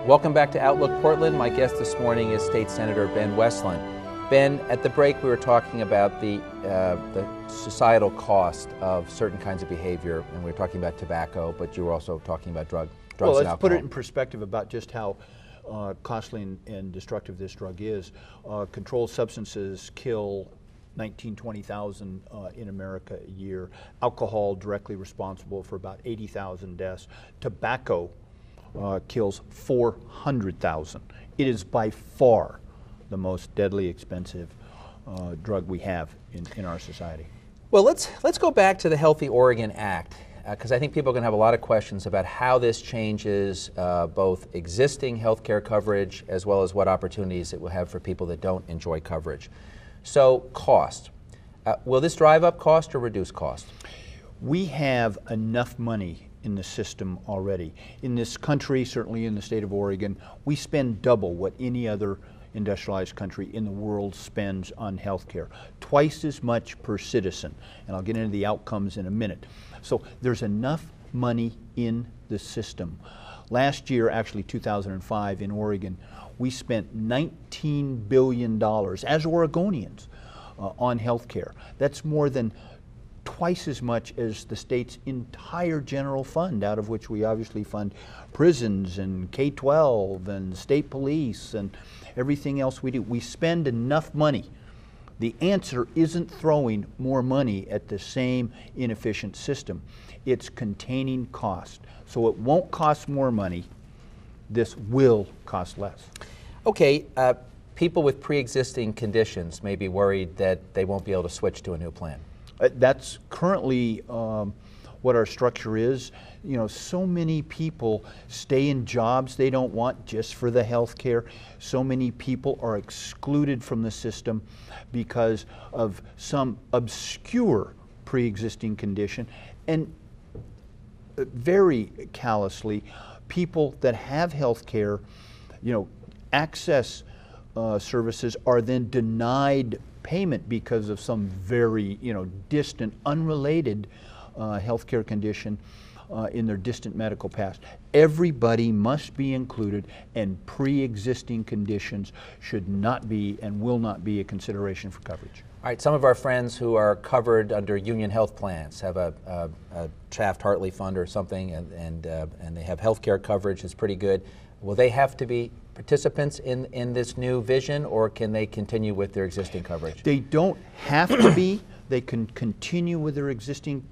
Welcome back to Outlook Portland. My guest this morning is State Senator Ben Westlund. Ben, at the break we were talking about the societal cost of certain kinds of behavior, and we were talking about tobacco, but you were also talking about drugs and alcohol. Well, let's put it in perspective about just how costly and destructive this drug is. Controlled substances kill 20,000 in America a year. Alcohol directly responsible for about 80,000 deaths. Tobacco kills 400,000. It is by far the most deadly expensive drug we have in our society. Well, let's go back to the Healthy Oregon Act, because I think people are going to have a lot of questions about how this changes both existing health care coverage as well as what opportunities it will have for people that don't enjoy coverage. So, cost. Will this drive up cost or reduce cost? We have enough money in the system already. In this country, certainly in the state of Oregon, we spend double what any other industrialized country in the world spends on health care. Twice as much per citizen. And I'll get into the outcomes in a minute. So there's enough money in the system. Last year, actually 2005 in Oregon, we spent $19 billion as Oregonians on health care. That's more than twice as much as the state's entire general fund, out of which we obviously fund prisons and K-12 and state police and everything else we do. We spend enough money. The answer isn't throwing more money at the same inefficient system. It's containing cost. So it won't cost more money. This will cost less. Okay, people with pre-existing conditions may be worried that they won't be able to switch to a new plan. That's currently what our structure is. You know, so many people stay in jobs they don't want just for the health care. So many people are excluded from the system because of some obscure pre-existing condition. And very callously, people that have health care, access services are then denied payment because of some very, distant, unrelated healthcare condition in their distant medical past. Everybody must be included, and pre-existing conditions should not be and will not be a consideration for coverage. All right, some of our friends who are covered under union health plans have a Taft-Hartley fund or something, and they have health care coverage that's pretty good. Will they have to be participants in this new vision, or can they continue with their existing coverage? They don't have to be. They can continue with their existing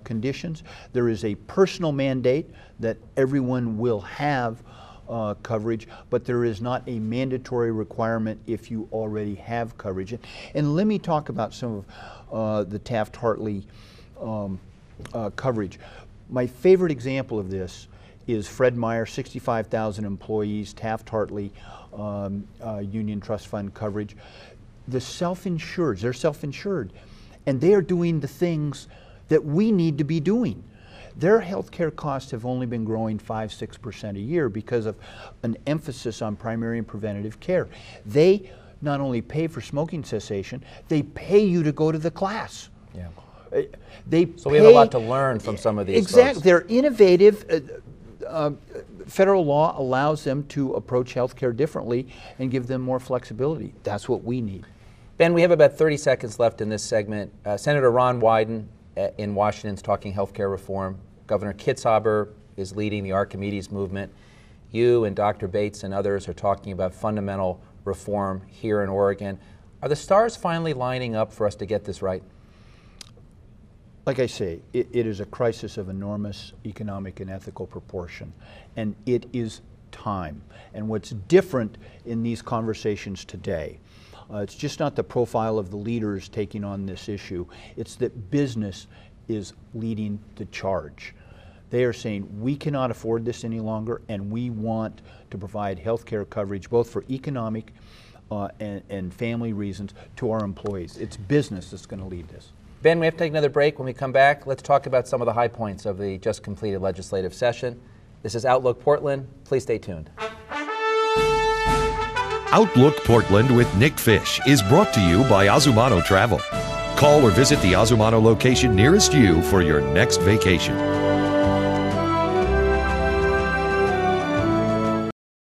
conditions. There is a personal mandate that everyone will have coverage, but there is not a mandatory requirement if you already have coverage. And let me talk about some of the Taft-Hartley coverage. My favorite example of this is Fred Meyer, 65,000 employees, Taft-Hartley Union Trust Fund coverage. The self-insureds, they're self-insured, and they are doing the things that we need to be doing. Their health care costs have only been growing 5–6% a year because of an emphasis on primary and preventative care. They not only pay for smoking cessation, they pay you to go to the class. Yeah. So we have a lot to learn from some of these Exactly. folks. They're innovative. Federal law allows them to approach healthcare differently and give them more flexibility. That's what we need. Ben, we have about 30 seconds left in this segment. Senator Ron Wyden in Washington is talking healthcare reform. Governor Kitzhaber is leading the Archimedes movement. You and Dr. Bates and others are talking about fundamental reform here in Oregon. Are the stars finally lining up for us to get this right? Like I say, it is a crisis of enormous economic and ethical proportion, and it is time. And what's different in these conversations today, it's just not the profile of the leaders taking on this issue, it's that business is leading the charge. They are saying, we cannot afford this any longer, and we want to provide health care coverage both for economic and family reasons to our employees. It's business that's going to lead this. Ben, we have to take another break. When we come back, let's talk about some of the high points of the just completed legislative session. This is Outlook Portland. Please stay tuned. Outlook Portland with Nick Fish is brought to you by Azumano Travel. Call or visit the Azumano location nearest you for your next vacation.